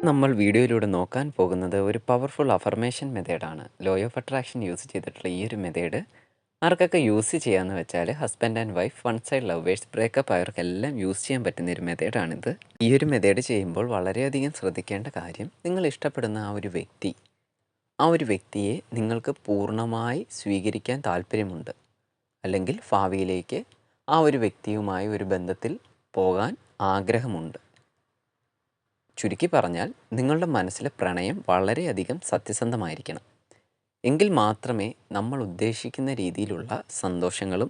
നമ്മൾ വീഡിയോയിലൂടെ നോക്കാൻ പോകുന്നത് ഒരു പവർഫുൾ അഫർമേഷൻ മെത്തേഡാണ്. ലോ ഓഫ് അട്രാക്ഷൻ യൂസ് ചെയ്തിട്ടുള്ള ഈ ഒരു മെത്തേഡ് ആർക്കൊക്കെ യൂസ് ചെയ്യാമെന്ന് വെച്ചാൽ husband and wife, one side lovers, breakup ആയവർക്കെല്ലാം യൂസ് ചെയ്യാൻ പറ്റുന്ന ഒരു മെത്തേഡാണിത്. ഈ ഒരു മെത്തേഡ് ചെയ്യുമ്പോൾ വളരെയധികം ശ്രദ്ധിക്കേണ്ട കാര്യം, നിങ്ങൾ ഇഷ്ടപ്പെടുന്ന ആ ഒരു വ്യക്തിയെ നിങ്ങൾക്ക് പൂർണ്ണമായി സ്വീകരിക്കാൻ താല്പര്യമുണ്ട്, അല്ലെങ്കിൽ ഭാവിയിലേക്ക് ആ ഒരു വ്യക്തിയുമായി ഒരു ബന്ധത്തിൽ പോകാൻ ആഗ്രഹമുണ്ട്. ചുരുക്കി പറഞ്ഞാൽ നിങ്ങളുടെ മനസ്സിലെ പ്രണയം വളരെയധികം സത്യസന്ധമായിരിക്കണം. എങ്കിൽ മാത്രമേ നമ്മൾ ഉദ്ദേശിക്കുന്ന രീതിയിലുള്ള സന്തോഷങ്ങളും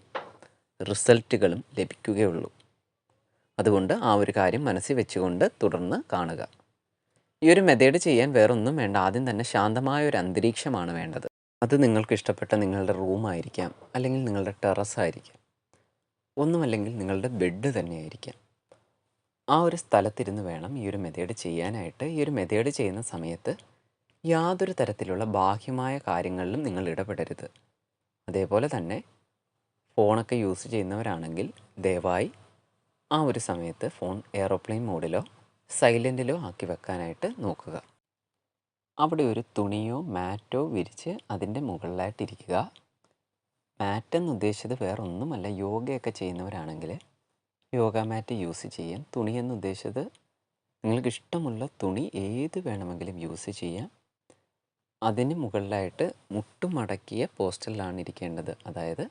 റിസൾട്ടുകളും ലഭിക്കുകയുള്ളൂ. അതുകൊണ്ട് ആ ഒരു കാര്യം മനസ്സിൽ വെച്ചുകൊണ്ട് തുടർന്ന് കാണുക. ഈ ഒരു മെത്തേഡ് ചെയ്യാൻ വേറൊന്നും വേണ്ട. ആദ്യം തന്നെ ശാന്തമായ ഒരു അന്തരീക്ഷമാണ് വേണ്ടത്. അത് നിങ്ങൾക്ക് ഇഷ്ടപ്പെട്ട നിങ്ങളുടെ റൂമായിരിക്കാം, അല്ലെങ്കിൽ നിങ്ങളുടെ ടെറസ് ആയിരിക്കാം, ഒന്നുമല്ലെങ്കിൽ നിങ്ങളുടെ ബെഡ് തന്നെയായിരിക്കാം. ആ ഒരു സ്ഥലത്തിരുന്ന് വേണം ഈ ഒരു മെത്തേഡ് ചെയ്യാനായിട്ട്. ഈ ഒരു മെത്തേഡ് ചെയ്യുന്ന സമയത്ത് യാതൊരു തരത്തിലുള്ള ബാഹ്യമായ കാര്യങ്ങളിലും നിങ്ങൾ ഇടപെടരുത്. അതേപോലെ തന്നെ ഫോണൊക്കെ യൂസ് ചെയ്യുന്നവരാണെങ്കിൽ ദയവായി ആ ഒരു സമയത്ത് ഫോൺ എയറോപ്ലെയിൻ മോഡിലോ സൈലൻറ്റിലോ ആക്കി വെക്കാനായിട്ട് നോക്കുക. അവിടെ ഒരു തുണിയോ മാറ്റോ വിരിച്ച് അതിൻ്റെ മുകളിലായിട്ടിരിക്കുക. മാറ്റെന്ന് ഉദ്ദേശിച്ചത് വേറൊന്നുമല്ല, യോഗയൊക്കെ ചെയ്യുന്നവരാണെങ്കിൽ യോഗ മാറ്റ് യൂസ് ചെയ്യാം. തുണിയെന്ന് ഉദ്ദേശിച്ചത് നിങ്ങൾക്ക് ഇഷ്ടമുള്ള തുണി ഏത് വേണമെങ്കിലും യൂസ് ചെയ്യാം. അതിന് മുകളിലായിട്ട് മുട്ടുമടക്കിയ പോസ്റ്ററിലാണ് ഇരിക്കേണ്ടത്. അതായത്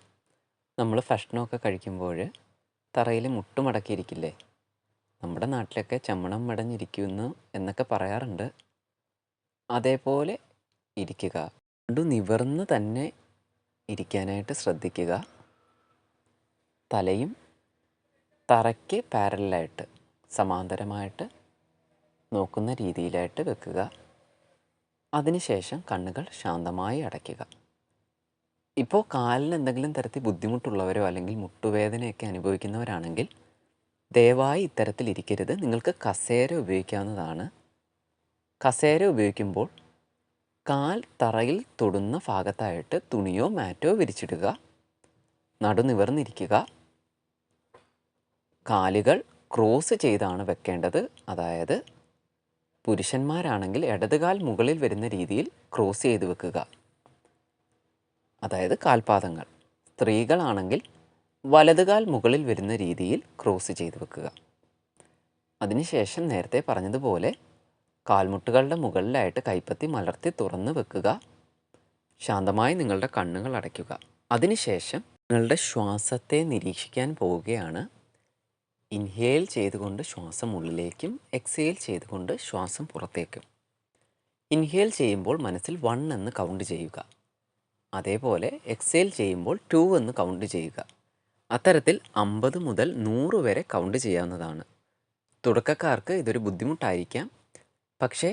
നമ്മൾ ഭക്ഷണമൊക്കെ കഴിക്കുമ്പോൾ തറയിൽ മുട്ടുമടക്കിയിരിക്കില്ലേ, നമ്മുടെ നാട്ടിലൊക്കെ ചമ്മണം മടഞ്ഞിരിക്കുന്നു എന്നൊക്കെ പറയാറുണ്ട്. അതേപോലെ ഇരിക്കുക. നിവർന്ന് തന്നെ ഇരിക്കാനായിട്ട് ശ്രദ്ധിക്കുക. തലയും തറയ്ക്ക് പാരലായിട്ട് സമാന്തരമായിട്ട് നോക്കുന്ന രീതിയിലായിട്ട് വെക്കുക. അതിനുശേഷം കണ്ണുകൾ ശാന്തമായി അടയ്ക്കുക. ഇപ്പോൾ കാലിന് എന്തെങ്കിലും തരത്തിൽ ബുദ്ധിമുട്ടുള്ളവരോ അല്ലെങ്കിൽ മുട്ടുവേദനയൊക്കെ അനുഭവിക്കുന്നവരാണെങ്കിൽ ദയവായി ഇത്തരത്തിൽ ഇരിക്കരുത്. നിങ്ങൾക്ക് കസേര ഉപയോഗിക്കാവുന്നതാണ്. കസേര ഉപയോഗിക്കുമ്പോൾ കാൽ തറയിൽ തൊടുന്ന ഭാഗത്തായിട്ട് തുണിയോ മാറ്റോ വിരിച്ചിടുക. നടുനിവർന്നിരിക്കുക. കാലുകൾ ക്രോസ് ചെയ്താണ് വെക്കേണ്ടത്. അതായത് പുരുഷന്മാരാണെങ്കിൽ ഇടതുകാൽ മുകളിൽ വരുന്ന രീതിയിൽ ക്രോസ് ചെയ്ത് വെക്കുക, അതായത് കാൽപാദങ്ങൾ. സ്ത്രീകളാണെങ്കിൽ വലതുകാൽ മുകളിൽ വരുന്ന രീതിയിൽ ക്രോസ് ചെയ്ത് വെക്കുക. അതിനുശേഷം നേരത്തെ പറഞ്ഞതുപോലെ കാൽമുട്ടുകളുടെ മുകളിലായിട്ട് കൈപ്പത്തി മലർത്തി തുറന്ന് വെക്കുക. ശാന്തമായി നിങ്ങളുടെ കണ്ണുകൾ അടയ്ക്കുക. അതിനുശേഷം നിങ്ങളുടെ ശ്വാസത്തെ നിരീക്ഷിക്കാൻ പോവുകയാണ്. ഇൻഹേൽ ചെയ്തുകൊണ്ട് ശ്വാസം ഉള്ളിലേക്കും എക്സേൽ ചെയ്തുകൊണ്ട് ശ്വാസം പുറത്തേക്കും. ഇൻഹേൽ ചെയ്യുമ്പോൾ മനസ്സിൽ 1 എന്ന് കൗണ്ട് ചെയ്യുക. അതേപോലെ എക്സേൽ ചെയ്യുമ്പോൾ 2 എന്ന് കൗണ്ട് ചെയ്യുക. അത്തരത്തിൽ 50 മുതൽ 100 വരെ കൗണ്ട് ചെയ്യാവുന്നതാണ്. തുടക്കക്കാർക്ക് ഇതൊരു ബുദ്ധിമുട്ടായിരിക്കാം. പക്ഷേ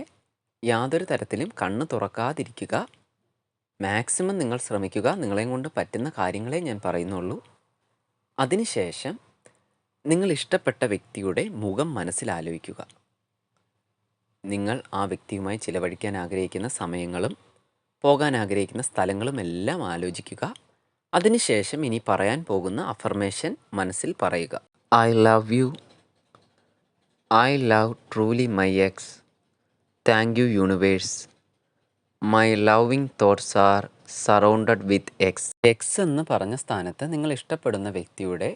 യാതൊരു തരത്തിലും കണ്ണ് തുറക്കാതിരിക്കുക. മാക്സിമം നിങ്ങൾ ശ്രമിക്കുക. നിങ്ങളെയും കൊണ്ട് പറ്റുന്ന കാര്യങ്ങളെ ഞാൻ പറയുന്നുള്ളൂ. അതിനുശേഷം നിങ്ങൾ ഇഷ്ടപ്പെട്ട വ്യക്തിയുടെ മുഖം മനസ്സിൽ ആലോചിക്കുക. നിങ്ങൾ ആ വ്യക്തിയുമായി ചിലവഴിക്കാൻ ആഗ്രഹിക്കുന്ന സമയങ്ങളും പോകാൻ ആഗ്രഹിക്കുന്ന സ്ഥലങ്ങളും എല്ലാം ആലോചിക്കുക. അതിനുശേഷം ഇനി പറയാൻ പോകുന്ന അഫർമേഷൻ മനസ്സിൽ പറയുക. I love you. I love truly my X. Thank you universe. My loving thoughts R surrounded with X. X എന്ന് പറഞ്ഞ സ്ഥാനത്ത് നിങ്ങൾ ഇഷ്ടപ്പെടുന്ന വ്യക്തിയുടെ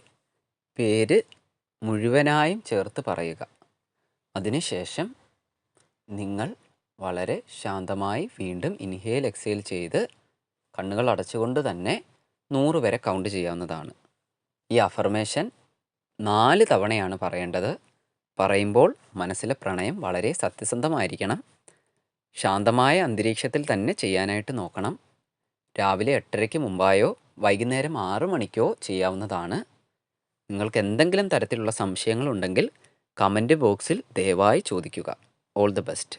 പേര് മുഴുവനായും ചേർത്ത് പറയുക. അതിനുശേഷം നിങ്ങൾ വളരെ ശാന്തമായി വീണ്ടും ഇൻഹേൽ എക്സേൽ ചെയ്ത് കണ്ണുകൾ അടച്ചുകൊണ്ട് തന്നെ 100 വരെ കൗണ്ട് ചെയ്യാവുന്നതാണ്. ഈ അഫർമേഷൻ 4 തവണയാണ് പറയേണ്ടത്. പറയുമ്പോൾ മനസ്സിലെ പ്രണയം വളരെ സത്യസന്ധമായിരിക്കണം. ശാന്തമായ അന്തരീക്ഷത്തിൽ തന്നെ ചെയ്യാനായിട്ട് നോക്കണം. രാവിലെ 8:30 മുമ്പായോ വൈകുന്നേരം 6 മണിക്കോ ചെയ്യാവുന്നതാണ്. നിങ്ങൾക്ക് എന്തെങ്കിലും തരത്തിലുള്ള സംശയങ്ങളുണ്ടെങ്കിൽ കമൻറ്റ് ബോക്സിൽ ദയവായി ചോദിക്കുക. All the best.